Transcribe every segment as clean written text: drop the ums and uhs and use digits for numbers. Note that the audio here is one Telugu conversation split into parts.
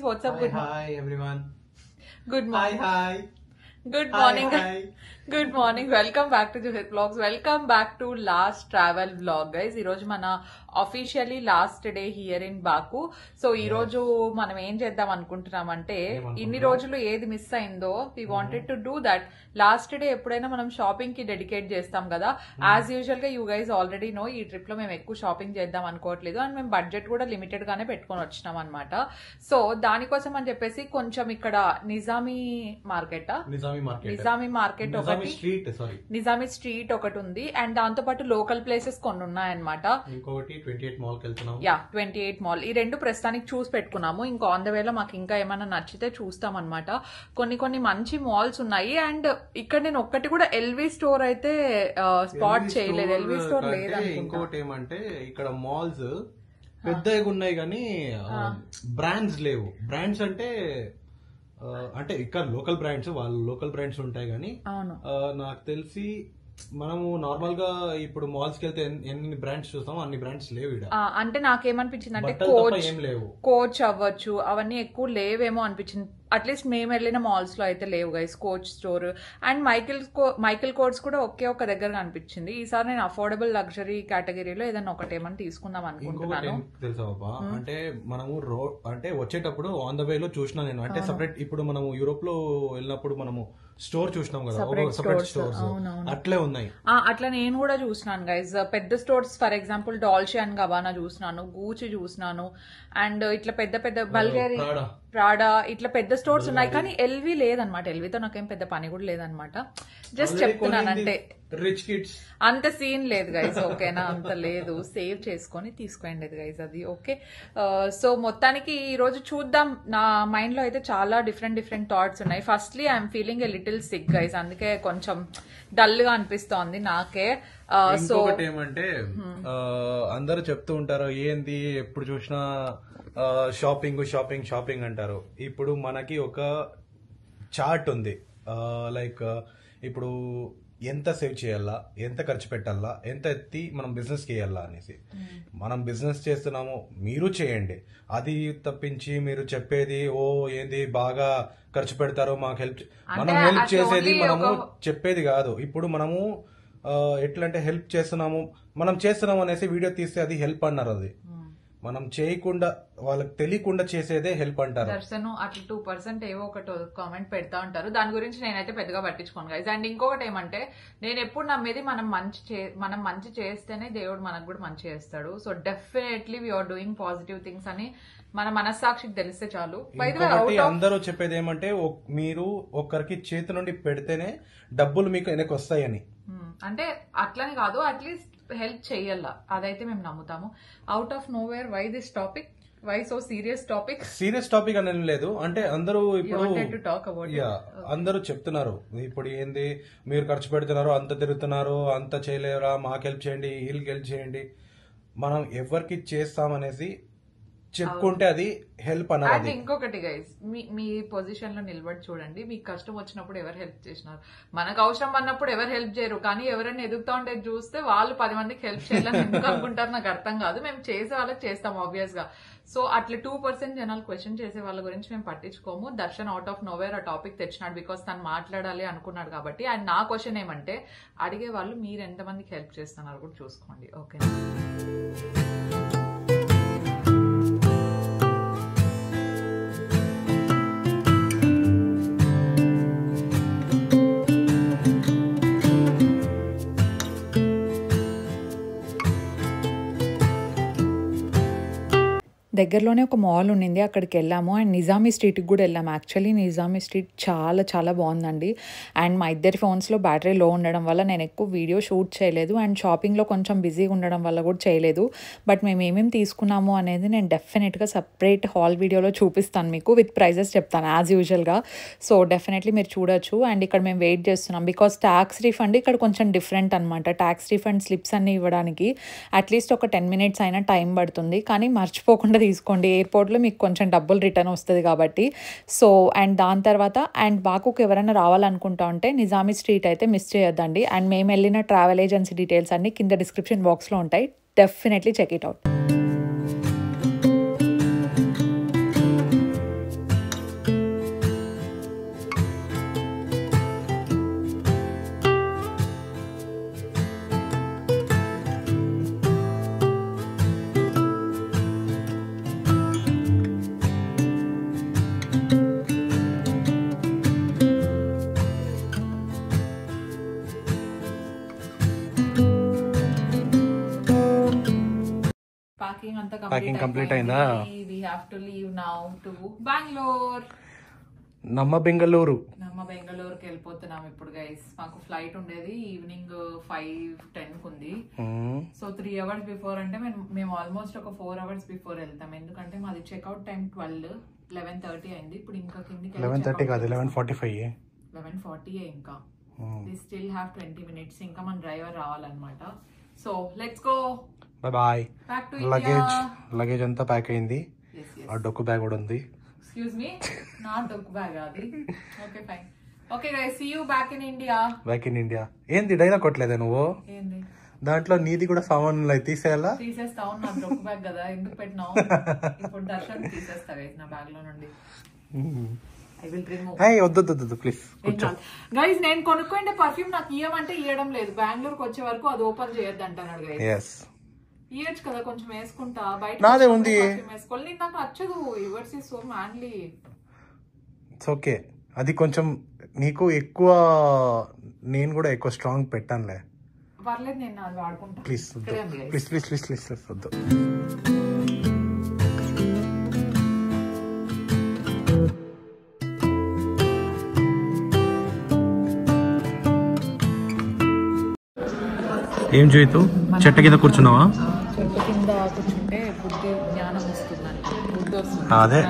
What's up? Hi everyone. Good morning. Hi. Good morning. Hi. Good morning. Welcome back to Juhit Vlogs. Welcome back to last travel vlog, guys. ఈ రోజు మన officially last day here in Baku. So ఈ రోజు మనం ఏం చేద్దాం అనుకుంటున్నామంటే ఇన్ని రోజులు ఏది మిస్ అయిందో we wanted to do that. Last day ఎప్పుడైనా మనం షాపింగ్ కి డెడికేట్ చేస్తాం కదా, యాజ్ యూజువల్ గా యూ గైజ్ ఆల్రెడీ నో ఈ ట్రిప్ లో మేము ఎక్కువ షాపింగ్ చేద్దాం అనుకోవట్లేదు అండ్ మేము బడ్జెట్ కూడా లిమిటెడ్ గానే పెట్టుకొని వచ్చినాం అనమాట. సో దానికోసం అని చెప్పేసి కొంచెం ఇక్కడ నిజామీ మార్కెట్ నిజామీ స్ట్రీట్ ఒకటి ఉంది అండ్ దాంతో పాటు లోకల్ ప్లేసెస్ కొన్ని ఉన్నాయన్నమాట. ఇంకొకటి 28 మాల్ కి వెళ్తున్నాం. 28 మాల్. ఈ రెండు ప్రస్తుతానికి చూసి పెట్టుకున్నాము. ఇంకా ఆన్ ద వేలో మాకు ఇంకా ఏమైనా నచ్చితే చూస్తాం అనమాట. కొన్ని మంచి మాల్స్ ఉన్నాయి అండ్ ఇక్కడ నేను ఒక్కటి కూడా ఎల్వి స్టోర్ అయితే స్పాట్ చేయలేదు. ఎల్వి స్టోర్ లేదు. ఇంకోటి ఏమంటే ఇక్కడ మాల్స్ పెద్దగా ఉన్నాయి కానీ బ్రాండ్స్ లేవు. బ్రాండ్స్ అంటే ఇక్కడ లోకల్ బ్రాండ్స్ వాళ్ళ లోకల్ బ్రాండ్స్ ఉంటాయి కానీ నాకు తెలిసి మనము నార్మల్ గా ఇప్పుడు మాల్స్ కి వెళ్తే ఎన్ని బ్రాండ్స్ చూస్తామో అన్ని బ్రాండ్స్ లేవు. అంటే నాకేమనిపించింది అంటే కోచ్ అవ్వచ్చు అవన్నీ ఎక్కువ లేవేమో అనిపించింది. అట్లీస్ట్ మేము వెళ్ళిన మాల్స్ లో అయితే లేవు guys. Coach store and Michael course కూడా ఒక దగ్గర అనిపించింది. ఈసారి నేను అఫోర్డబుల్ లగ్జరీ కేటగిరీలో ఏదైనా ఒకటి ఏమన్నా తీసుకుందాం అనుకుంటున్నాను. తెలుసా బాబా, అంటే మనము అంటే వచ్చేటప్పుడు ఆన్ ద వే లో చూసినా నేను అంటే సపరేట్ ఇప్పుడు మనము యూరోప్ లో వెళ్ళినప్పుడు మనము స్టోర్ చూసినాం కదా, సపరేట్ స్టోర్స్ అట్లే ఉన్నాయి. అట్లా నేను కూడా చూసినాను గైజ్. పెద్ద స్టోర్స్ ఫర్ ఎగ్జాంపుల్ డాల్చే అండ్ గబానా చూసినాను, గూచి చూసినాను అండ్ ఇట్లా పెద్ద బల్గేరి ప్రాడా ఇట్లా పెద్ద స్టోర్స్ ఉన్నాయి కానీ ఎల్వి లేదనమాట. ఎల్వితో నాకేం పెద్ద పని కూడా లేదనమాట. జస్ట్ చెప్తున్నాను అంటే రిచ్ కిడ్స్ అంత సీన్ లేదు గైజ్. ఓకేనా, అంత లేదు. సేవ్ చేసుకొని తీసుకోండి గైజ్ అది. ఓకే, సో మొత్తానికి ఈ రోజు చూద్దాం. నా మైండ్ లో అయితే చాలా డిఫరెంట్ థాట్స్ ఉన్నాయి. Firstly I'm feeling a little sick guys, అందుకే కొంచెం డల్ గా అనిపిస్తోంది నాకే. సో ఏమంటే అందరూ చెప్తూ ఉంటారు ఏంది ఎప్పుడు చూసినా షాపింగ్ అంటారు. ఇప్పుడు మనకి ఒక చార్ట్ ఉంది, లైక్ ఇప్పుడు ఎంత సేవ్ చేయాలా, ఎంత ఖర్చు పెట్టాలా, ఎంత ఎత్తి మనం బిజినెస్ చేయాలా అనేసి. మనం బిజినెస్ చేస్తున్నాము, మీరు చేయండి. అది తప్పించి మీరు చెప్పేది ఏంది బాగా ఖర్చు పెడతారు మాకు మనం హెల్ప్ చేసేది మనము చెప్పేది కాదు. ఇప్పుడు మనము ఎట్లా అంటే హెల్ప్ చేస్తున్నాము అనేసి వీడియో తీస్తే అది హెల్ప్ అన్నారు. అది మనం చేయకుండా వాళ్ళకి తెలియకుండా చేసేదే హెల్ప్ అంటారు. దర్శనం అట్లా 2% ఏవో ఒకటి కామెంట్ పెడతా ఉంటారు. దాని గురించి నేనైతే పెద్దగా పట్టించుకోను గైజ్. అండ్ ఇంకొకటి ఏమంటే నేను ఎప్పుడు నమ్మేది మనం మంచి చేస్తేనే దేవుడు మనకు కూడా మంచి చేస్తాడు. So definitely we're doing positive things అని మన మనస్సాక్షికి తెలిస్తే చాలు. అందరూ చెప్పేది ఏమంటే మీరు ఒక్కరికి చేతి నుండి పెడితేనే డబ్బులు మీకు వెనక్కి వస్తాయని. అంటే అట్లని కాదు, అట్లీస్ట్ హెల్ప్ చెయ్యాల, అదైతే మేము నమ్ముతాము. Out of nowhere why this topic, why so serious topic అనేది లేదు. అంటే అందరూ ఇప్పుడు అందరూ చెప్తున్నారు ఇప్పుడు ఏంది మీరు ఖర్చు పెడుతున్నారు, అంత తిరుగుతున్నారు, అంత చేయలేరా, మాకు హెల్ప్ చేయండి, వీళ్ళకి హెల్ప్ చేయండి. మనం ఎవరికి చేస్తామనేసి చెప్పుకుంటే అది హెల్ప్ అన్నది. ఇంకొకటి గైస్, మీ పొజిషన్ లో నిలబడి చూడండి. మీకు కష్టం వచ్చినప్పుడు ఎవరు హెల్ప్ చేసినారు? మనకు అవసరం అన్నప్పుడు ఎవరు హెల్ప్ చేయరు, కానీ ఎవరైనా ఎదుగుతా ఉంటే చూస్తే వాళ్ళు 10 మందికి హెల్ప్ చేయాలని ఎందుకు అనుకుంటారు నాకు అర్థం కాదు. మేము చేసే వాళ్ళకి చేస్తాం ఆబ్వియస్ గా. సో అట్లా 2% జనాలు క్వశ్చన్ చేసే వాళ్ళ గురించి మేము పట్టించుకోము. దర్శన్ అవుట్ ఆఫ్ నోవేర్ ఆ టాపిక్ తెచ్చినాడు బికాస్ తను మాట్లాడాలి అనుకున్నాడు కాబట్టి. అండ్ నా క్వశ్చన్ ఏమంటే అడిగే వాళ్ళు మీరు ఎంతమందికి హెల్ప్ చేస్తున్నారు కూడా చూసుకోండి. ఓకే, దగ్గరలోనే ఒక మాల్ ఉండింది, అక్కడికి వెళ్ళాము అండ్ నిజామీ స్ట్రీట్కి కూడా వెళ్ళాము. యాక్చువల్లీ నిజామీ స్ట్రీట్ చాలా బాగుందండి. అండ్ మా ఇద్దరి ఫోన్స్లో బ్యాటరీ లో ఉండడం వల్ల నేను ఎక్కువ వీడియో షూట్ చేయలేదు అండ్ షాపింగ్లో కొంచెం బిజీగా ఉండడం వల్ల కూడా చేయలేదు. బట్ మేము ఏమేమి తీసుకున్నాము అనేది నేను డెఫినెట్గా సపరేట్ హాల్ వీడియోలో చూపిస్తాను మీకు, విత్ ప్రైజెస్ చెప్తాను యాజ్ యూజువల్గా. సో డెఫినెట్లీ మీరు చూడొచ్చు. అండ్ ఇక్కడ మేము వెయిట్ చేస్తున్నాం బికాస్ ట్యాక్స్ రీఫండ్ ఇక్కడ కొంచెం డిఫరెంట్ అనమాట. ట్యాక్స్ రీఫండ్ స్లిప్స్ అన్ని ఇవ్వడానికి అట్లీస్ట్ ఒక 10 minutes అయినా టైం పడుతుంది, కానీ మర్చిపోకుండా తీసుకోండి. ఎయిర్పోర్ట్లో మీకు కొంచెం డబ్బులు రిటర్న్ వస్తుంది కాబట్టి. సో అండ్ దాని తర్వాత అండ్ బాకుకి ఎవరైనా రావాలనుకుంటా ఉంటే నిజామీ స్ట్రీట్ అయితే మిస్ చేయొద్దండి. అండ్ మేము వెళ్ళిన ట్రావెల్ ఏజెన్సీ డీటెయిల్స్ అన్ని కింద డిస్క్రిప్షన్ బాక్స్లో ఉంటాయి, డెఫినెట్లీ చెక్ ఇట్ అవుట్. అంతా ప్యాకింగ్ కంప్లీట్ అయిందా? We have to leave now to Bengaluru. నమ్మ బెంగళూరుకి వెళ్ళిపోతున్నాం ఇప్పుడు గైస్. మాకు ఫ్లైట్ ఉండేది ఈవినింగ్ 5:10 ఉంది. సో 3 hours బిఫోర్ అంటే మేము ఆల్మోస్ట్ ఒక 4 hours బిఫోర్ వెళ్తాం. ఎందుకంటే మాది చెక్అవుట్ టైం 11:30 అయింది. ఇప్పుడు ఇంకా కిందికి 11:30 కాదు 11:40 ఇంకా వి స్టిల్ హ్యావ్ 20 minutes. ఇంకా మన డ్రైవర్ రావాలన్నమాట. So let's go. Bye. Back to luggage అంతా ప్యాక్ అయింది. ఆ డొక్కు బ్యాగ్ కూడా ఉంది. ఎక్స్క్యూజ్ మీ, నా డొక్కు బ్యాగ్ అది. Okay fine. Okay guys, see you back in India. ఏంది డైలాగ్ కొట్టలేదా నువ్వు? ఏంది దాంట్లో నీది కూడా సామాన్లు తీసేయాలా? తీసేస్తావు. నా డొక్కు బ్యాగ్ కదా, ఎందుకు పెట్టినావు? ఇప్పుడు దర్శన్ తీసేస్తా గైస్ నా బ్యాగ్ లో నుండి. I will remove. వద్దు ప్లీజ్ కూర్చో. గైస్ నేను కొనుక్కోండి పర్ఫ్యూమ్ నాకు ఇయ్యమంటే ఇయ్యడం లేదు. బెంగళూరుకి వచ్చే వరకు అది ఓపెన్ చేయొద్దు అంటున్నాడు గైస్. ఇయచ్చు కదా, కొంచెం వేసుకుంటా. బయట నాదే ఉంది వేసుకోవాలి. నాకు నచ్చదు. Yours is so manly. It's okay. అది కొంచెం నీకు ఎక్కువ, నేను కూడా ఎక్కువ స్ట్రాంగ్ పెట్టానులే. పర్లేదు, నేను అది వాడుకుంటా. ప్లీజ్ వద్దు. ఏం చేయతు? చెట్టు కింద కూర్చున్నావా? చెట్టు కింద కూర్చుంటే బుద్ధి జ్ఞానం వస్తుందని. బుద్ధి వస్తుంది. అదే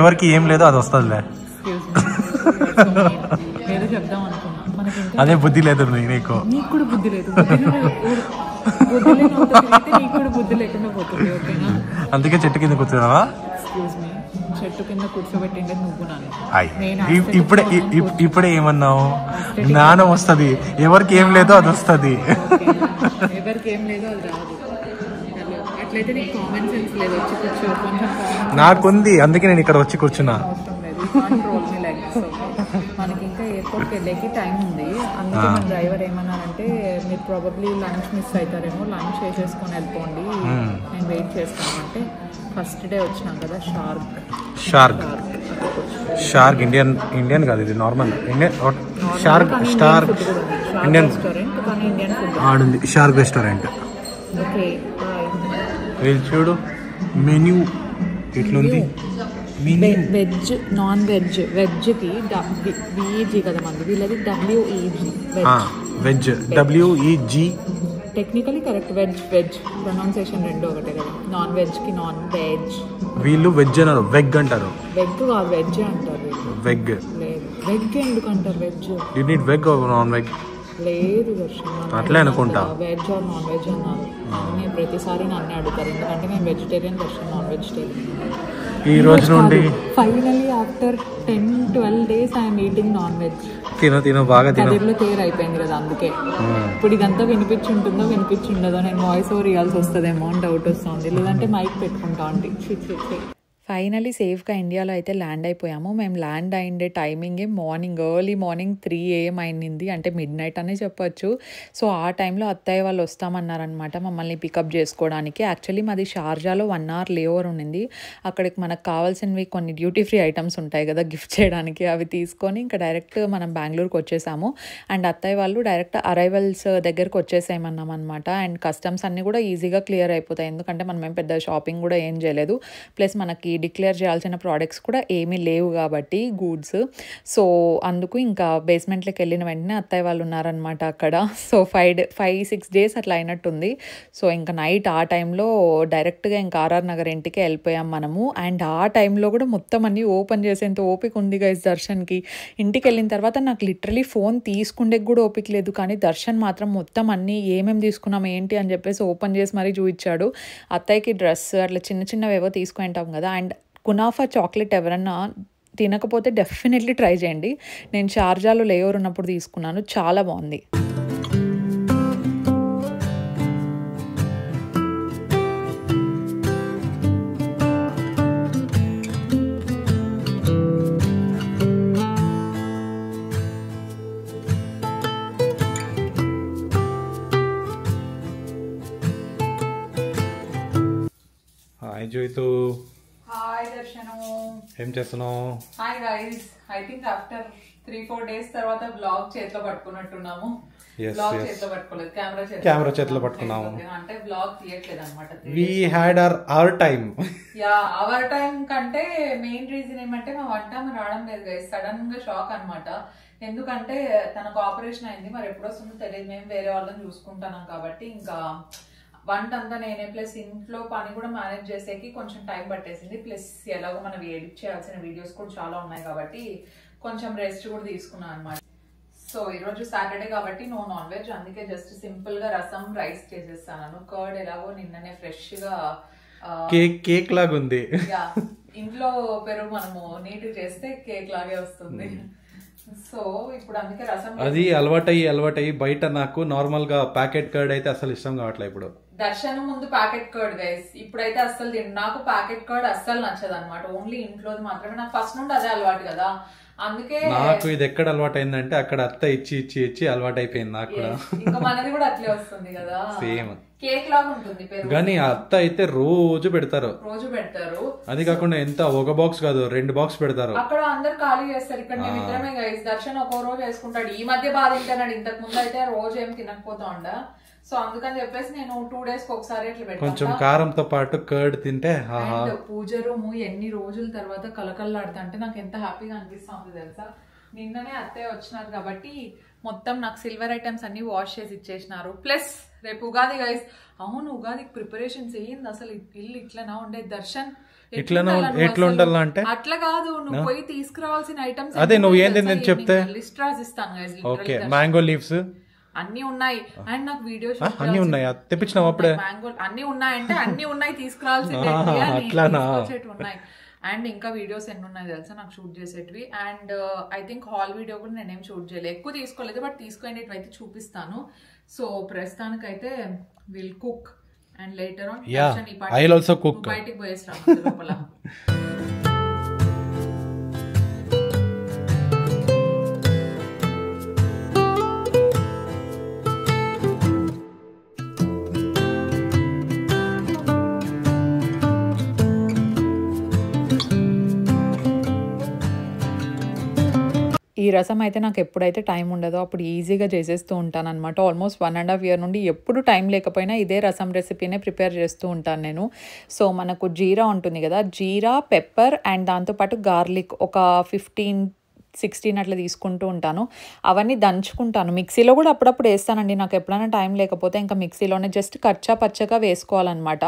ఎవరికి ఏం లేదో అది వస్తుందిలే. ఏదో చెప్దాం అనుకున్నా. అదే బుద్ధి లేదు నీకు. నీకు కూడా బుద్ధి లేదు. నీకు కూడా బుద్ధి లేకుండా పోతుంది. ఓకేనా? అందుకే చెట్టు కింద కూర్చున్నావా? ఎక్స్క్యూజ్ మీ, చెట్టు కింద కూర్చోబెట్టిండే నువ్వు నన్ను. ఇప్పుడే ఏమన్నావు? జ్ఞానం వస్తుంది. ఎవరికి ఏం లేదో అది వస్తుంది. ఎవరికి ఏం లేదో అది రాదు. అట్లయితే నీకు కామన్ సెన్స్ లేదు. వచ్చి కూర్చో. కొంచెం నాకుంది, అందుకే నేను ఇక్కడ వచ్చి కూర్చున్నా. అవసరం లేదు. మనకి ఇంకా ఎయిర్పోర్ట్కి వెళ్ళేకి టైం ఉంది. అందుకే మన డ్రైవర్ ఏమన్నానంటే, మీరు ప్రాబబ్లీ లంచ్ మిస్ అవుతారేమో, లంచ్ చేసేసుకొని వెళ్ళిపోండి, నేను వెయిట్ చేస్తాను అంటే. ఫస్ట్ డే వచ్చినాం కదా. షార్క్ ఇండియన్ కాదు, ఇది normal Indian. Shark Indian restaurant, కానీ ఇండియన్ ఫుడ్ ఆడుంది. Shark restaurant. ఓకే వీళ్ళు చూడు మెన్యూ ఇట్లుంది. Veg, non veg. వెజ్కి విఈజీ కదా మంది, వీళ్ళది WEG. Veg WEG. Technically correct. Veg pronunciation రెండు ఒకటే కదా. Non వెజ్కి non veg. వీళ్ళు వెజ్ అన్నారు, వెగ్ అంటారు. వెగ్ కాదు, వెజ్ అంటారు. వెగ్ లేదు, వెగ్ ఎందుకు అంటారు? Veg. You need veg or non veg? లేదు దర్శన్, అట్లే అనుకుంటా. వెజ్ ఆర్ నాన్ వెజ్ అన్నారు. నేను ప్రతిసారి నన్నే అడుగుతారు, ఎందుకంటే నేను వెజిటేరియన్, దర్శన్ నాన్ వెజిటేరియన్. ఈ రోజు నుండి finally after 10-12 days I'm eating non veg. తిను బాగా తిను. కదిర్లో తేరు అయిపోయింది కదా, అందుకే. ఇప్పుడు ఇదంతా వినిపించుంటుందో వినిపించుండదో, నేను వాయిస్ ఓవర్ ఇవ్వాల్సి వస్తుందేమో అని డౌట్ వస్తుంది. లేదంటే మైక్ పెట్టుకుంటా అంటే. ఫైనలీ సేఫ్గా ఇండియాలో అయితే ల్యాండ్ అయిపోయాము. మేము ల్యాండ్ అయిండే టైమింగే ఎర్లీ మార్నింగ్ 3 AM అయింది, అంటే మిడ్ నైట్ అనే చెప్పొచ్చు. సో ఆ టైంలో అత్తయ్య వాళ్ళు వస్తామన్నారనమాట మమ్మల్ని పికప్ చేసుకోవడానికి. యాక్చువల్లీ మాది షార్జాలో 1 hour లేఓవర్ ఉండింది. అక్కడికి మనకు కావాల్సినవి కొన్ని డ్యూటీ ఫ్రీ ఐటమ్స్ ఉంటాయి కదా గిఫ్ట్ చేయడానికి, అవి తీసుకొని ఇంకా డైరెక్ట్ మనం బెంగళూరుకి వచ్చేసాము. అండ్ అత్తయ్య వాళ్ళు డైరెక్ట్ అరైవల్స్ దగ్గరకు వచ్చేసేయమన్నాం అనమాట. అండ్ కస్టమ్స్ అన్నీ కూడా ఈజీగా క్లియర్ అయిపోతాయి, ఎందుకంటే మనం ఏం పెద్ద షాపింగ్ కూడా ఏం చేయలేదు. ప్లస్ మనకి డిక్లేర్ చేయాల్సిన ప్రోడక్ట్స్ కూడా ఏమీ లేవు కాబట్టి, గూడ్స్. సో అందుకు ఇంకా బేస్మెంట్లోకి వెళ్ళిన వెంటనే అత్తయ్య వాళ్ళు ఉన్నారనమాట అక్కడ. సో 5-6 days అట్లా అయినట్టుంది. సో ఇంకా నైట్ ఆ టైంలో డైరెక్ట్గా ఇంకా ఆర్ఆర్ నగర్ ఇంటికి వెళ్ళిపోయాం మనము. అండ్ ఆ టైంలో కూడా మొత్తం అన్నీ ఓపెన్ చేసేంత ఓపిక ఉంది గైస్ దర్శన్కి. ఇంటికి వెళ్ళిన తర్వాత నాకు లిటరలీ ఫోన్ తీసుకుండే కూడా ఓపిక లేదు, కానీ దర్శన్ మాత్రం మొత్తం అన్నీ ఏమేమి తీసుకున్నాం ఏంటి అని చెప్పేసి ఓపెన్ చేసి మరీ చూపించాడు. అత్తయ్యకి డ్రెస్ అట్లా చిన్నవి ఏవో తీసుకుంటాం కదా. అండ్ కునాఫా చాక్లెట్ ఎవరన్నా తినకపోతే డెఫినెట్లీ ట్రై చేయండి. నేను షార్జాలో లేఓవర్ ఉన్నప్పుడు తీసుకున్నాను, చాలా బాగుంది. హాయ్ జోయితు. హాయ్ దర్శను. ఏం చేస్తున్నావు? Hi guys, I think after 3-4 days తర్వాత బ్లాగ్ చేతిలో పట్టుకున్నట్టున్నాము. బ్లాగ్ చేతిలో పట్టుకోలేదు, కెమెరా చేతిలో పట్టుకున్నాము. అంటే బ్లాగ్ తీయట్లేదు అనమాట. We had our time. Yeah, our time కంటే మెయిన్ రీజన్ ఏమంటే మా వంట రావడం లేదు గైస్. సడన్ గా షాక్ అనమాట. ఎందుకంటే తనకు ఆపరేషన్ అయింది, మరి ఎప్పుడు వస్తుందో తెలియదు. మేము వేరే వాళ్ళని చూసుకుంటున్నాం కాబట్టి ఇంకా వంట అంతా నేనే, ప్లస్ ఇంట్లో పని కూడా మేనేజ్ చేసేకి కొంచెం టైం పట్టేసింది. ప్లస్ ఎలాగో మనం ఎడిట్ చేయాల్సిన వీడియోస్ కూడా చాలా ఉన్నాయి కాబట్టి కొంచెం రెస్ట్ కూడా తీసుకున్నాను అనమాట. సో ఈరోజు సాటర్డే కాబట్టి నో నాన్ వెజ్, అందుకే జస్ట్ సింపుల్ గా రసం రైస్ చేసేస్తాను. కర్డ్ ఎలాగో నిన్ననే ఫ్రెష్ గా కేక్ లాగా ఉంది. ఇంట్లో పెరుగు మనము నీట్ చేస్తే కేక్ లాగే వస్తుంది. సో ఇప్పుడు అందుకే రసం అది అలవాటయ్యి బయట నాకు నార్మల్ గా ప్యాకెట్ కర్డ్ అయితే అసలు ఇష్టం కావట్లేదు. ఇప్పుడు దర్శనం ముందు ప్యాకెట్ కర్డ్ గైస్, ఇప్పుడైతే అస్సలు నాకు ప్యాకెట్ కర్డ్ అస్సలు నచ్చదు అనమాట. ఓన్లీ ఇంట్లోది మాత్రమే. నాకు ఫస్ట్ నుండి అదే అలవాటు కదా, అందుకే నాకు ఇది ఎక్కడ అలవాటు అయిందంటే అక్కడ అత్త ఇచ్చి అలవాటు అయిపోయింది నాకు కూడా. ఇంకా మనది కూడా అట్లే వస్తుంది కదా, సేమ్ కేక్ లాగా ఉంటుంది పెరుగు. కానీ అత్త అయితే రోజు పెడతారు. అది కాకుండా ఎంత ఒక బాక్స్ కాదు 2 బాక్స్ పెడతారు. అక్కడ అందరు ఖాళీ చేస్తారు, ఇక్కడ మేము ఇద్దరమే గైస్. దర్శన్ ఒక్కో రోజు వేసుకుంటాడు. ఈ మధ్య బాగా తింటాడు, ఇంతకు ముందు అయితే రోజు ఏం తినకపోతా ఉండ. సో అందుకని చెప్పేసి నేను 2 డేస్ కి ఒకసారి ఇట్లా పెడతాను. కొంచెం కారంతో పాటు కర్డ్ తింటే పూజ రూము ఎన్ని రోజుల తర్వాత కలకల్లాడుతా అంటే నాకు ఎంత హ్యాపీగా అనిపిస్తుంది తెలుసా. నిన్ననే అత్తయ్య వచ్చినారు కాబట్టి మొత్తం నాకు సిల్వర్ ఐటమ్స్ అన్ని వాష్ చేసి ఇచ్చేసినారు. ప్లస్ రేపు ఉగాది గైస్. అవును, ఉగాదికి ప్రిపరేషన్స్ అయ్యింది. అసలు ఇల్లు ఇట్లనా ఉండేది దర్శన్? ఎట్లా ఉండాలంటే అట్లా కాదు, నువ్వు పోయి తీసుకురావాల్సిన ఐటమ్స్ అదే నువ్వు ఏంది చెప్తే లిస్ట్ రాసిస్తాను గైస్. ఓకే, మ్యాంగో లీవ్స్ అన్ని ఉన్నాయి. అండ్ నాకు వీడియోస్ అన్ని ఉన్నాయి. తెప్పించినావు అప్పుడే? మ్యాంగో అన్ని ఉన్నాయంటే అన్ని ఉన్నాయి, తీసుకురావాల్సింది ఉన్నాయి. అండ్ ఇంకా వీడియోస్ ఎన్ని ఉన్నాయి తెలుసా నాకు షూట్ చేసేటివి. And I think haul video కూడా నేనేం షూట్ చేయలేదు, ఎక్కువ తీసుకోలేదు. బట్ తీసుకునేటివి అయితే చూపిస్తాను. సో ప్రస్తుతానికైతే will cook and later on I will also cook. బయటికి పోయేస్తాను లోపల. ఈ రసం అయితే నాకు ఎప్పుడైతే టైం ఉండదో అప్పుడు ఈజీగా చేసేస్తూ ఉంటాను అనమాట. ఆల్మోస్ట్ 1.5 year నుండి ఎప్పుడు టైం లేకపోయినా ఇదే రసం రెసిపీనే ప్రిపేర్ చేస్తూ ఉంటాను నేను. సో మనకు జీరా ఉంటుంది కదా, జీరా, పెప్పర్ అండ్ దాంతోపాటు గార్లిక్ ఒక 15-16 అట్లా తీసుకుంటూ ఉంటాను. అవన్నీ దంచుకుంటాను. మిక్సీలో కూడా అప్పుడప్పుడు వేస్తానండి, నాకు ఎప్పుడైనా టైం లేకపోతే ఇంకా మిక్సీలోనే జస్ట్ కచ్చా పచ్చగా వేసుకోవాలన్నమాట.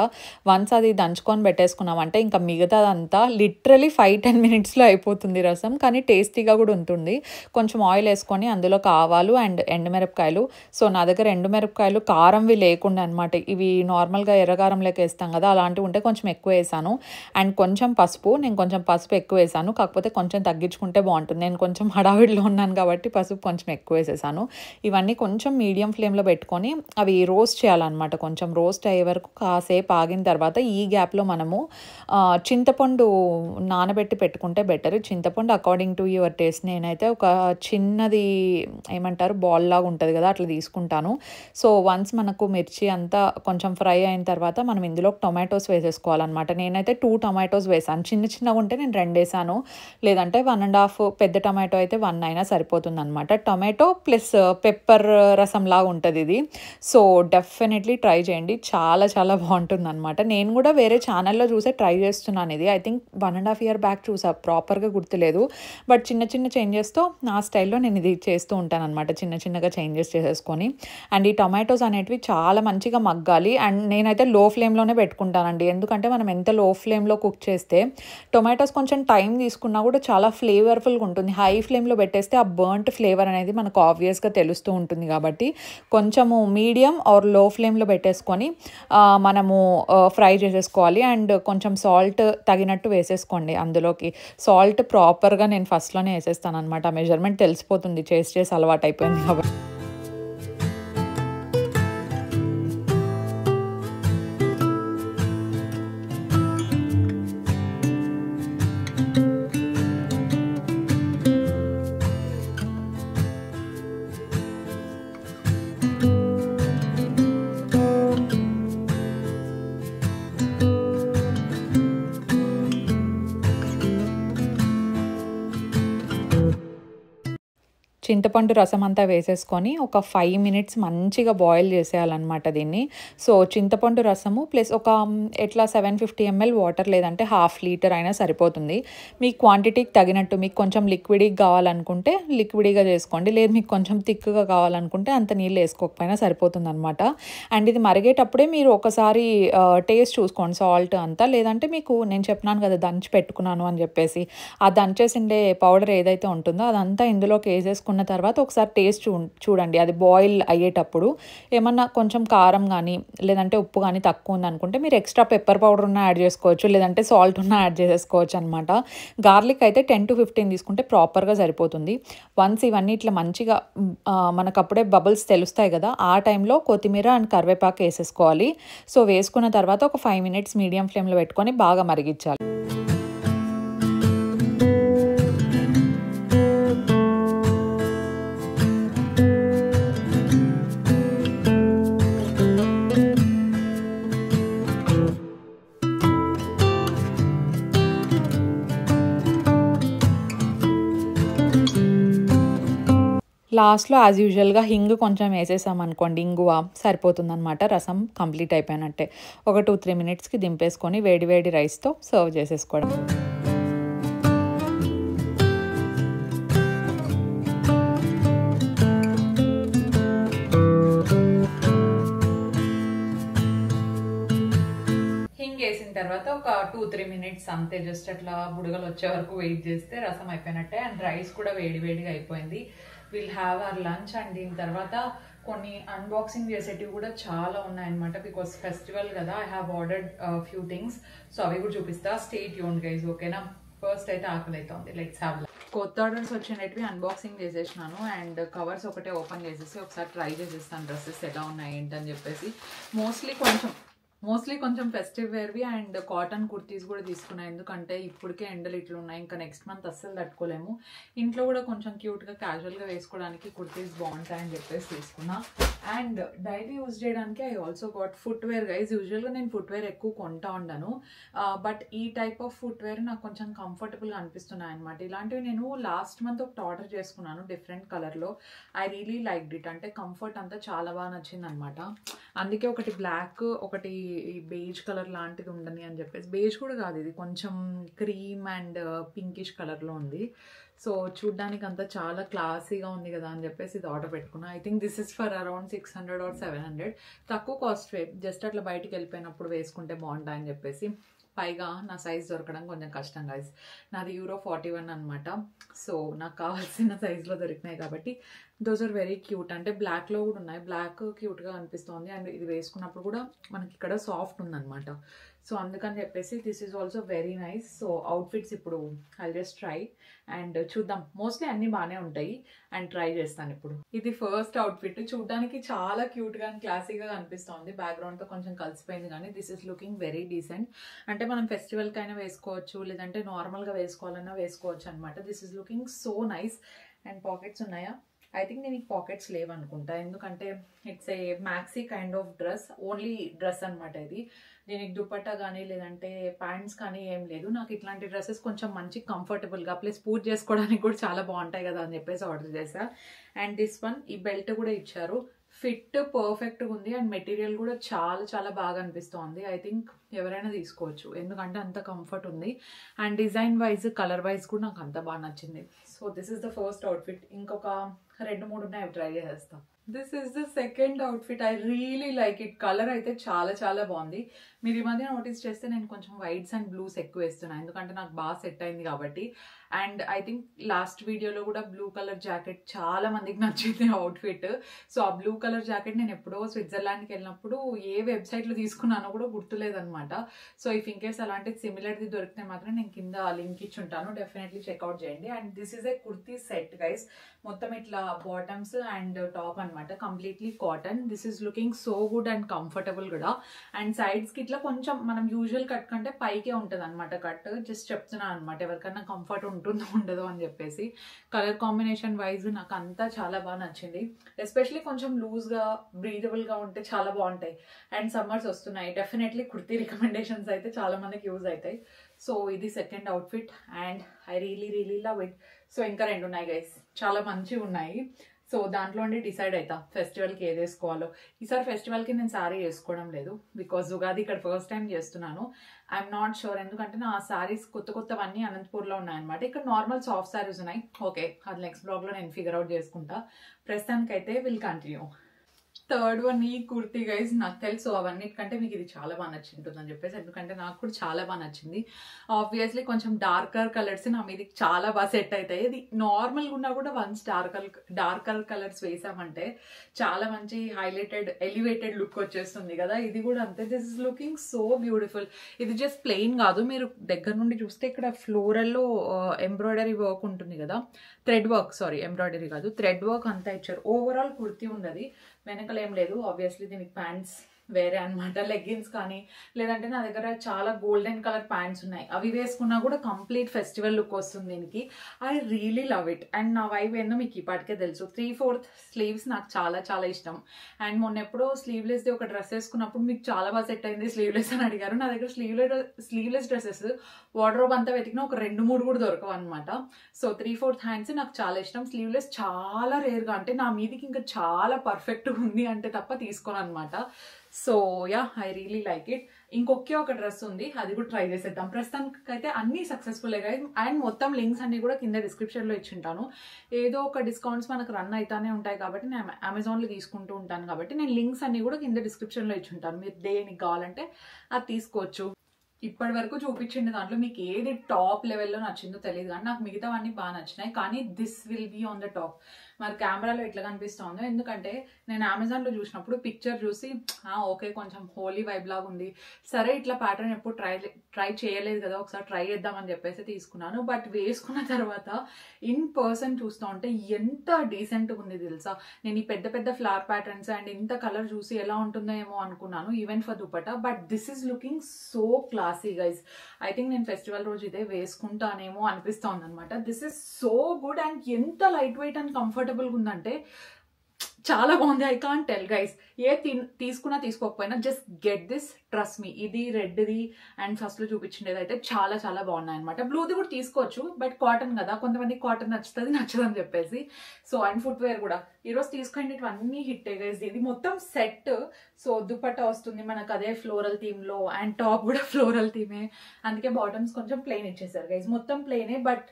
వన్స్ అది దంచుకొని పెట్టేసుకున్నామంటే ఇంకా మిగతాదంతా లిటరలీ 5-10 minutesలో అయిపోతుంది రసం. కానీ టేస్టీగా కూడా ఉంటుంది. కొంచెం ఆయిల్ వేసుకొని అందులో ఆవాలు అండ్ ఎండుమిరపకాయలు. సో నా దగ్గర ఎండుమిరపకాయలు కారంవి లేకుండా అనమాట, ఇవి నార్మల్గా ఎర్రగారంలోకి వేస్తాం కదా, అలాంటివి ఉంటే కొంచెం ఎక్కువ వేసాను. అండ్ కొంచెం పసుపు, నేను కొంచెం పసుపు ఎక్కువ వేసాను, కాకపోతే కొంచెం తగ్గించుకుంటే బాగుంటుంది. నేను కొంచెం హడావిడిలో ఉన్నాను కాబట్టి పసుపు కొంచెం ఎక్కువ వేసేసాను. ఇవన్నీ కొంచెం మీడియం ఫ్లేమ్లో పెట్టుకొని అవి రోస్ట్ చేయాలన్నమాట. కొంచెం రోస్ట్ అయ్యే వరకు కాసేపు ఆగిన తర్వాత ఈ గ్యాప్లో మనము చింతపండు నానబెట్టి పెట్టుకుంటే బెటర్. చింతపండు అకార్డింగ్ టు యువర్ టేస్ట్. నేనైతే ఒక చిన్నది ఏమంటారు బాల్ లాగా ఉంటుంది కదా, అట్లా తీసుకుంటాను. సో వన్స్ మనకు మిర్చి అంతా కొంచెం ఫ్రై అయిన తర్వాత మనం ఇందులో టొమాటోస్ వేసేసుకోవాలన్నమాట. నేనైతే 2 టొమాటోస్ వేసాను. చిన్నగా ఉంటే నేను 2 వేసాను, లేదంటే 1.5 పెద్ద టమాటో అయితే 1 అయినా సరిపోతుంది అనమాట. టొమాటో ప్లస్ పెప్పర్ రసం లాగా ఉంటుంది ఇది. సో డెఫినెట్లీ ట్రై చేయండి, చాలా చాలా బాగుంటుంది అనమాట. నేను కూడా వేరే ఛానల్లో చూసే ట్రై చేస్తున్నాను ఇది. ఐ థింక్ 1.5 year బ్యాక్ చూసా, ప్రాపర్గా గుర్తులేదు. బట్ చిన్న చేంజెస్తో నా స్టైల్లో నేను ఇది చేస్తూ ఉంటాను అనమాట, చిన్నగా చేంజెస్ చేసేసుకొని. అండ్ ఈ టొమాటోస్ అనేటివి చాలా మంచిగా మగ్గాలి. అండ్ నేనైతే లో ఫ్లేమ్లోనే పెట్టుకుంటానండి, ఎందుకంటే మనం ఎంత లో ఫ్లేమ్లో కుక్ చేస్తే టొమాటోస్ కొంచెం టైం తీసుకున్నా కూడా చాలా ఫ్లేవర్ఫుల్గా ఉంటుంది. హై ఫ్లేమ్లో పెట్టేస్తే ఆ బర్న్ట్ ఫ్లేవర్ అనేది మనకు ఆబ్వియస్గా తెలుస్తూ ఉంటుంది. కాబట్టి కొంచెము మీడియం ఆర్ లో ఫ్లేమ్లో పెట్టేసుకొని మనము ఫ్రై చేసేసుకోవాలి. అండ్ కొంచెం సాల్ట్ తగినట్టు వేసేసుకోండి అందులోకి. సాల్ట్ ప్రాపర్గా నేను ఫస్ట్లోనే వేసేస్తాను అనమాట, మెజర్మెంట్ తెలిసిపోతుంది, చేసి అలవాటు అయిపోయింది కాబట్టి. చింతపండు రసం అంతా వేసేసుకొని ఒక 5 మినిట్స్ మంచిగా బాయిల్ చేసేయాలన్నమాట దీన్ని. సో చింతపండు రసము ప్లస్ ఒక ఎట్లా 750 ml వాటర్ లేదంటే హాఫ్ లీటర్ అయినా సరిపోతుంది. మీ క్వాంటిటీకి తగినట్టు మీకు కొంచెం లిక్విడీగా కావాలనుకుంటే లిక్విడీగా చేసుకోండి, లేదు మీకు కొంచెం థిక్గా కావాలనుకుంటే అంత నీళ్ళు వేసుకోకపోయినా సరిపోతుంది అనమాట. అండ్ ఇది మరిగేటప్పుడే మీరు ఒకసారి టేస్ట్ చూసుకోండి సాల్ట్ అంతా, లేదంటే మీకు నేను చెప్పినాను కదా దంచి పెట్టుకున్నాను అని చెప్పేసి, ఆ దంచేసిండే పౌడర్ ఏదైతే ఉంటుందో అదంతా ఇందులోకి వేసేసుకున్న తర్వాత ఒకసారి టేస్ట్ చూడండి. అది బాయిల్ అయ్యేటప్పుడు ఏమన్నా కొంచెం కారం కానీ లేదంటే ఉప్పు కానీ తక్కువ ఉంది అనుకుంటే మీరు ఎక్స్ట్రా పెప్పర్ పౌడర్ ఉన్న యాడ్ చేసుకోవచ్చు, లేదంటే సాల్ట్ ఉన్న యాడ్ చేసేసుకోవచ్చు అనమాట. గార్లిక్ అయితే 10 to 15 తీసుకుంటే ప్రాపర్గా సరిపోతుంది. వన్స్ ఇవన్నీ ఇట్లా మంచిగా మనకు అప్పుడే బబుల్స్ తెలుస్తాయి కదా, ఆ టైంలో కొత్తిమీర అండ్ కరివేపాకు వేసేసుకోవాలి. సో వేసుకున్న తర్వాత ఒక 5 మినిట్స్ మీడియం ఫ్లేమ్లో పెట్టుకొని బాగా మరిగించాలి. లాస్ట్లో యాజ్ యూజువల్గా హింగ్ కొంచెం వేసేసామనుకోండి, ఇంగువ సరిపోతుందన్నమాట. రసం కంప్లీట్ అయిపోయినట్టే. ఒక 2-3 మినిట్స్కి దింపేసుకొని వేడి వేడి రైస్తో సర్వ్ చేసేసుకోవడం. వేసిన తర్వాత ఒక 2-3 మినిట్స్ అంతే, జస్ట్ అట్లా బుడగలు వచ్చే వరకు వెయిట్ చేస్తే రసం అయిపోయినట్టే. అండ్ రైస్ కూడా వేడి వేడిగా అయిపోయింది. Will have our lunch. And దీని తర్వాత కొన్ని అన్బాక్సింగ్ చేసేటివి కూడా చాలా ఉన్నాయన్నమాట, బికాస్ ఫెస్టివల్ కదా. I have ordered few things, so అవి కూడా చూపిస్తా. స్టే ట్యూన్డ్ గైస్, ఓకేనా? ఫస్ట్ అయితే ఆకలి అవుతుంది, లెట్స్ హ్యావ్. కొత్త ఆర్డర్స్ వచ్చినవి అన్బాక్సింగ్ చేసేసినాను అండ్ కవర్స్ ఒకటే ఓపెన్ చేసేసి ఒకసారి ట్రై చేసేస్తాను డ్రెస్సెస్ ఎలా ఉన్నాయి ఏంటని చెప్పేసి. మోస్ట్లీ కొంచెం ఫెస్టివ్ వేర్వి అండ్ కాటన్ కుర్తీస్ కూడా తీసుకున్నాయి, ఎందుకంటే ఇప్పటికే ఎండలు ఇట్లు ఉన్నాయి, ఇంకా నెక్స్ట్ మంత్ అస్సలు తట్టుకోలేము. ఇంట్లో కూడా కొంచెం క్యూట్గా క్యాజువల్గా వేసుకోవడానికి కుర్తీస్ బాగుంటాయని చెప్పేసి తీసుకున్నా. అండ్ డైలీ యూజ్ చేయడానికి I also got footwear guys. యూజువల్గా నేను ఫుట్వేర్ ఎక్కువ కొంటా ఉండను, బట్ ఈ టైప్ ఆఫ్ ఫుట్వేర్ నాకు కొంచెం కంఫర్టబుల్గా అనిపిస్తున్నాయి అనమాట. ఇలాంటివి నేను లాస్ట్ మంత్ ఒకటి ఆర్డర్ చేసుకున్నాను డిఫరెంట్ కలర్లో. ఐ రియలీ లైక్ ఇట్, అంటే కంఫర్ట్ అంతా చాలా బాగా నచ్చింది అనమాట. అందుకే ఒకటి బ్లాక్, ఒకటి బేజ్ కలర్ లాంటిది ఉండని అని చెప్పేసి. బేజ్ కూడా కాదు, ఇది కొంచెం క్రీమ్ అండ్ పింకిష్ కలర్లో ఉంది. సో చూడ్డానికి అంతా చాలా క్లాసీగా ఉంది కదా అని చెప్పేసి ఇది ఆర్డర్ పెట్టుకున్నా. I think this is for around 600 or 700. తక్కువ కాస్ట్ వే, జస్ట్ అట్లా బయటికి వెళ్ళిపోయినప్పుడు వేసుకుంటే బాగుంటాయని చెప్పేసి. పైగా నా సైజ్ దొరకడం కొంచెం కష్టం గైస్, నాది EUR41 అనమాట. సో నాకు కావాల్సిన సైజులో దొరికినాయి కాబట్టి దోస్ ఆర్ వెరీ క్యూట్. అంటే బ్లాక్లో కూడా ఉన్నాయి, బ్లాక్ క్యూట్గా అనిపిస్తుంది. అండ్ ఇది వేసుకున్నప్పుడు కూడా మనకి ఇక్కడ సాఫ్ట్ ఉందన్నమాట. సో అందుకని చెప్పేసి this is also very nice. So outfits ఇప్పుడు ఐ జస్ట్ ట్రై అండ్ చూద్దాం. మోస్ట్లీ అన్నీ బాగానే ఉంటాయి అండ్ ట్రై చేస్తాను ఇప్పుడు. ఇది ఫస్ట్ అవుట్ఫిట్, చూడడానికి చాలా క్యూట్గా అండ్ క్లాసీగా అనిపిస్తుంది. బ్యాక్గ్రౌండ్తో కొంచెం కలిసిపోయింది కానీ this is looking very decent. అంటే మనం ఫెస్టివల్కి అయినా వేసుకోవచ్చు, లేదంటే నార్మల్గా వేసుకోవాలన్నా వేసుకోవచ్చు అనమాట. This is looking so nice. And pockets ఉన్నాయా? ఐ థింక్ దీనికి పాకెట్స్ లేవనుకుంటా, ఎందుకంటే it's a maxi kind of dress, only dress అనమాట ఇది. దీనికి దుపట్టా కానీ లేదంటే ప్యాంట్స్ కానీ ఏం లేదు. నాకు ఇట్లాంటి డ్రెస్సెస్ కొంచెం మంచి కంఫర్టబుల్గా ప్లస్ పూజ చేసుకోవడానికి కూడా చాలా బాగుంటాయి కదా అని చెప్పేసి ఆర్డర్ చేశా. అండ్ దిస్ వన్, ఈ బెల్ట్ కూడా ఇచ్చారు. ఫిట్ పర్ఫెక్ట్గా ఉంది అండ్ మెటీరియల్ కూడా చాలా చాలా బాగా అనిపిస్తుంది. ఐ థింక్ ఎవరైనా తీసుకోవచ్చు, ఎందుకంటే అంత కంఫర్ట్ ఉంది. And design wise, colour wise కూడా నాకు అంత బాగా నచ్చింది. So this is the first outfit. ఇంకొక 2-3 ఉన్నాయి, అవి ట్రై చేసేస్తాం. This is the second outfit. I really like it. Colour అయితే చాలా చాలా బాగుంది. మీరు ఈ మధ్య నోటీస్ చేస్తే నేను కొంచెం వైట్స్ అండ్ బ్లూస్ ఎక్కువ వేస్తున్నాను, ఎందుకంటే నాకు బాగా సెట్ అయింది కాబట్టి. అండ్ ఐ థింక్ లాస్ట్ వీడియోలో కూడా బ్లూ కలర్ జాకెట్ చాలా మందికి నచ్చింది అవుట్ఫిట్. సో ఆ బ్లూ కలర్ జాకెట్ నేను ఎప్పుడో స్విట్జర్లాండ్కి వెళ్ళినప్పుడు ఏ వెబ్సైట్లో తీసుకున్నానో కూడా గుర్తులేదనమాట. సో ఇఫ్ ఇన్ కేస్ అలాంటిది సిమిలర్ది దొరికితే మాత్రం నేను కింద లింక్ ఇచ్చి ఉంటాను, డెఫినెట్లీ చెక్అవుట్ చేయండి. And this is a kurti set guys. మొత్తం ఇట్లా బాటమ్స్ అండ్ టాప్ అనమాట, completely cotton. This is looking so good and comfortable కూడా. అండ్ సైడ్స్కి ఇట్లా కొంచెం మనం యూజువల్ కట్ కంటే పైకే ఉంటుంది అనమాట కట్. జస్ట్ చెప్తున్నాను అనమాట, ఎవరికైనా కంఫర్ట్ ఉంటుందో ఉండదో అని చెప్పేసి. కలర్ కాంబినేషన్ వైజ్ నాకు అంతా చాలా బాగా నచ్చింది. ఎస్పెషలీ కొంచెం లూజ్గా బ్రీదబుల్గా ఉంటే చాలా బాగుంటాయి. అండ్ సమ్మర్స్ వస్తున్నాయి, డెఫినెట్లీ కుర్తీ రికమెండేషన్స్ అయితే చాలా మందికి యూజ్ అవుతాయి. సో ఇది second outfit and I really love it. So ఇంకా 2 ఉన్నాయి గైస్, చాలా మంచిగా ఉన్నాయి. సో దాంట్లో అండి డిసైడ్ అవుతా ఫెస్టివల్కి ఏది వేసుకోవాలో. ఈసారి ఫెస్టివల్కి నేను శారీ వేసుకోవడం లేదు, బికాజ్ ఉగాది ఇక్కడ ఫస్ట్ టైం చేస్తున్నాను. ఐఎమ్ నాట్ షూర్, ఎందుకంటే నా శారీస్ కొత్తవన్నీ అనంతపూర్లో ఉన్నాయన్నమాట. ఇక్కడ నార్మల్ సాఫ్ట్ శారీస్ ఉన్నాయి. ఓకే, అది నెక్స్ట్ బ్లాగ్లో నేను ఫిగర్ అవుట్ చేసుకుంటా. ప్రస్తుతానికైతే విల్ కంటిన్యూ. థర్డ్ వన్ ఈ కుర్తీ గైస్. నాకు తెలుసు అవన్నిటికంటే మీకు ఇది చాలా బాగా నచ్చింటుంది అని చెప్పేసి, ఎందుకంటే నాకు కూడా చాలా బాగా నచ్చింది. ఆబ్వియస్లీ కొంచెం డార్కర్ కలర్స్ నా మీదకి చాలా బాగా సెట్ అవుతాయి. ఇది నార్మల్గా ఉన్నా కూడా వన్స్ డార్కర్ కలర్స్ వేసామంటే చాలా మంచి హైలైటెడ్ ఎలివేటెడ్ లుక్ వచ్చేస్తుంది కదా. ఇది కూడా అంతే. This is looking so beautiful. ఇది జస్ట్ ప్లెయిన్ కాదు, మీరు దగ్గర నుండి చూస్తే ఇక్కడ ఫ్లోరల్లో ఎంబ్రాయిడరీ వర్క్ ఉంటుంది కదా, థ్రెడ్ వర్క్, సారీ ఎంబ్రాయిడరీ కాదు, థ్రెడ్ వర్క్ అంతా ఇచ్చారు. ఓవరాల్ కుర్తీ ఉంది, వెనకలు ఏం లేదు. ఆబ్వియస్లీ దీనికి ప్యాంట్స్ వేరే అనమాట, లెగ్గిన్స్ కానీ, లేదంటే నా దగ్గర చాలా గోల్డెన్ కలర్ ప్యాంట్స్ ఉన్నాయి, అవి వేసుకున్నా కూడా కంప్లీట్ ఫెస్టివల్ లుక్ వస్తుంది దీనికి. I really love it. And నా వైబ్ ఏందో మీకు ఇప్పటికే తెలుసు, 3/4 స్లీవ్స్ నాకు చాలా ఇష్టం. అండ్ మొన్న ఎప్పుడో స్లీవ్లెస్ది ఒక డ్రెస్ వేసుకున్నప్పుడు మీకు చాలా బాగా సెట్ అయింది స్లీవ్లెస్ అని అడిగారు. నా దగ్గర స్లీవ్లెస్ డ్రెస్సెస్ వార్డ్రోబ్ అంతా వెతికినా ఒక 2-3 కూడా దొరకవు అనమాట. సో 3/4 హ్యాండ్స్ నాకు చాలా ఇష్టం. స్లీవ్లెస్ చాలా రేర్గా, అంటే నా మీదకి ఇంకా చాలా పర్ఫెక్ట్ ఉంది అంటే తప్ప తీసుకోను అనమాట. So yeah, I really like it. ఒక డ్రెస్ ఉంది, అది కూడా ట్రై చేసేద్దాం. ప్రస్తుతానికి అయితే అన్ని సక్సెస్ఫుల్ అయ్యాయి. అండ్ మొత్తం లింక్స్ అన్ని కూడా కింద డిస్క్రిప్షన్లో ఇచ్చింటాను. ఏదో ఒక డిస్కౌంట్స్ మనకు రన్ అవుతానే ఉంటాయి కాబట్టి, నేను అమెజాన్లో తీసుకుంటూ ఉంటాను కాబట్టి నేను లింక్స్ అన్ని కూడా కింద డిస్క్రిప్షన్లో ఇచ్చింటాను. మీరు దేనికి కావాలంటే అది తీసుకోవచ్చు. ఇప్పటి వరకు చూపించింది దాంట్లో మీకు ఏది టాప్ లెవెల్లో నచ్చిందో తెలియదు, కానీ నాకు మిగతావన్నీ బాగా నచ్చినాయి. కానీ this will be on the top. మరి కెమెరాలో ఎట్లా కనిపిస్తుందో, ఎందుకంటే నేను అమెజాన్లో చూసినప్పుడు పిక్చర్ చూసి ఓకే కొంచెం హోలీ వైబ్ లాగా ఉంది, సరే ఇట్లా ప్యాటర్న్ ఎప్పుడు ట్రై చేయలేదు కదా, ఒకసారి ట్రై చేద్దామని చెప్పేసి తీసుకున్నాను. బట్ వేసుకున్న తర్వాత ఇన్ పర్సన్ చూస్తూ ఉంటే ఎంత డీసెంట్గా ఉంది తెలుసా. నేను ఈ పెద్ద ఫ్లవర్ ప్యాటర్న్స్ అండ్ ఇంత కలర్ చూసి ఎలా ఉంటుందో ఏమో అనుకున్నాను, even for dupatta. But this is looking so classy guys. I think నేను ఫెస్టివల్ రోజు ఇదే వేసుకుంటానేమో అనిపిస్తోంది అనమాట. This is so good. And ఎంత లైట్ వెయిట్ అండ్ కంఫర్టబుల్గా ఉందంటే చాలా బాగుంది. I can't tell guys. తీసుకున్నా తీసుకోకపోయినా just get this, trust me. ఇది రెడ్ది అండ్ ఫస్ట్లో చూపించిండేది అయితే చాలా బాగున్నాయి అనమాట. బ్లూది కూడా తీసుకోవచ్చు, బట్ కాటన్ కదా, కొంతమందికి కాటన్ నచ్చదని చెప్పేసి. సో అండ్ ఫుట్ వేర్ కూడా ఈరోజు తీసుకోండి, ఇవన్నీ హిట్ గైస్. ఇది మొత్తం సెట్. సో దుపట్టా వస్తుంది మనకు అదే ఫ్లోరల్ థీమ్లో, అండ్ టాప్ కూడా ఫ్లోరల్ థీమే. అందుకే బాటమ్స్ కొంచెం ప్లెయిన్ ఇచ్చేసారు గైస్. మొత్తం ప్లెయినే, బట్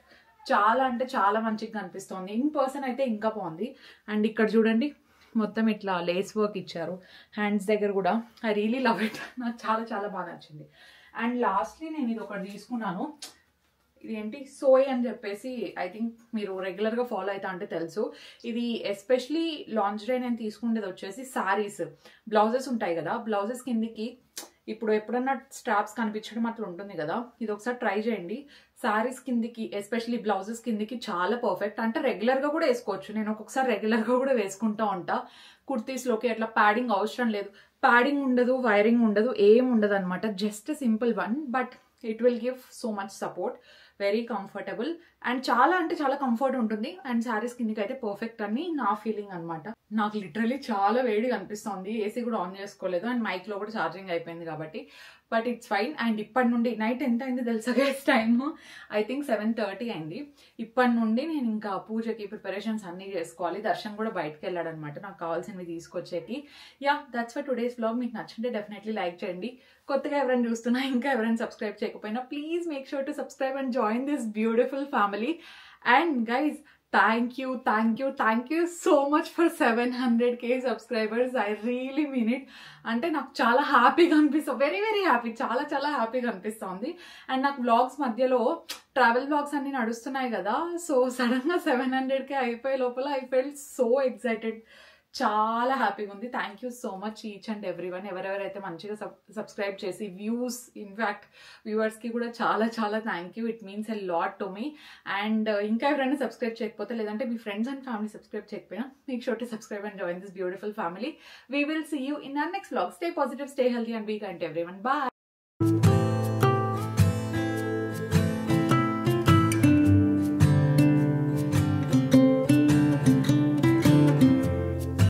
చాలా మంచిగా కనిపిస్తుంది. ఇన్ పర్సన్ అయితే ఇంకా బాగుంది. అండ్ ఇక్కడ చూడండి మొత్తం ఇట్లా లేస్ వర్క్ ఇచ్చారు హ్యాండ్స్ దగ్గర కూడా. I really love it. నాకు చాలా బాగా నచ్చింది. అండ్ లాస్ట్లీ నేను ఇది ఒకటి తీసుకున్నాను. ఇది ఏంటి, సోయ్ అని చెప్పేసి, ఐ థింక్ మీరు రెగ్యులర్గా ఫాలో అవుతా అంటే తెలుసు. ఇది ఎస్పెషలీ లాంచ్ డే నేను తీసుకునేది వచ్చేసి శారీస్, బ్లౌజెస్ ఉంటాయి కదా, బ్లౌజెస్ కిందికి ఇప్పుడు ఎప్పుడన్నా స్ట్రాప్స్ కనిపించడం అట్లా ఉంటుంది కదా, ఇది ఒకసారి ట్రై చేయండి. శారీస్ కిందికి ఎస్పెషలీ బ్లౌజెస్ కిందికి చాలా పర్ఫెక్ట్. అంటే రెగ్యులర్గా కూడా వేసుకోవచ్చు, నేను ఒక్కొక్కసారి రెగ్యులర్గా కూడా వేసుకుంటూ ఉంటా. కుర్తీస్లోకి అట్లా ప్యాడింగ్ అవసరం లేదు, ప్యాడింగ్ ఉండదు, వైరింగ్ ఉండదు, ఏం ఉండదు అనమాట. Just simple one, but it will give so much support. Very comfortable and చాలా కంఫర్ట్ ఉంటుంది. అండ్ శారీస్ కిందకి అయితే పర్ఫెక్ట్ అని నా ఫీలింగ్ అనమాట. నాకు లిటరలీ చాలా వేడిగా అనిపిస్తుంది, ఏసీ కూడా ఆన్ చేసుకోలేదు, అండ్ మైక్లో కూడా ఛార్జింగ్ అయిపోయింది కాబట్టి. But it's fine. అండ్ ఇప్పటి నుండి నైట్ ఎంత అయింది తెలుసా గైస్, టైమ్ ఐ థింక్ 7:30 అయింది. ఇప్పటి నుండి నేను ఇంకా పూజకి ప్రిపరేషన్స్ అన్నీ చేసుకోవాలి. దర్శన్ కూడా బయటకు వెళ్ళాడు అనమాట నాకు కావాల్సినవి తీసుకొచ్చేకి. Yeah, that's for today's vlog. మీకు నచ్చింటే డెఫినెట్లీ లైక్ చేయండి. కొత్తగా ఎవరైనా చూస్తున్నా, ఇంకా ఎవరైనా సబ్స్క్రైబ్ చేయకపోయినా please make sure to subscribe and join this beautiful family. And guys, thank you so much for 700k subscribers. I really mean it. అంటే నాకు చాలా హ్యాపీగా అనిపిస్తుంది, వెరీ హ్యాపీ, చాలా హ్యాపీగా అనిపిస్తుంది. అండ్ నాకు వ్లాగ్స్ మధ్యలో ట్రావెల్ వ్లాగ్స్ అన్ని నడుస్తున్నాయి కదా, సో సడన్గా 700k అయిపోయే లోపల ఐ ఫెల్ట్ సో ఎక్సైటెడ్. చాలా హ్యాపీగా ఉంది. Thank you so much each and everyone. ఎవరెవరైతే మంచిగా సబ్స్క్రైబ్ చేసి ఇన్ఫ్యాక్ట్ వ్యూవర్స్కి కూడా చాలా thank you. It means a lot to me. And ఇంకా ఎవరైనా సబ్స్క్రైబ్ చేయకపోతే, లేదంటే మీ ఫ్రెండ్స్ అండ్ ఫ్యామిలీ సబ్స్క్రైబ్ చేయకపోయినా, make sure to subscribe and join this beautiful family. We will see you in our next vlog. Stay positive, stay healthy and be kind to everyone. Bye.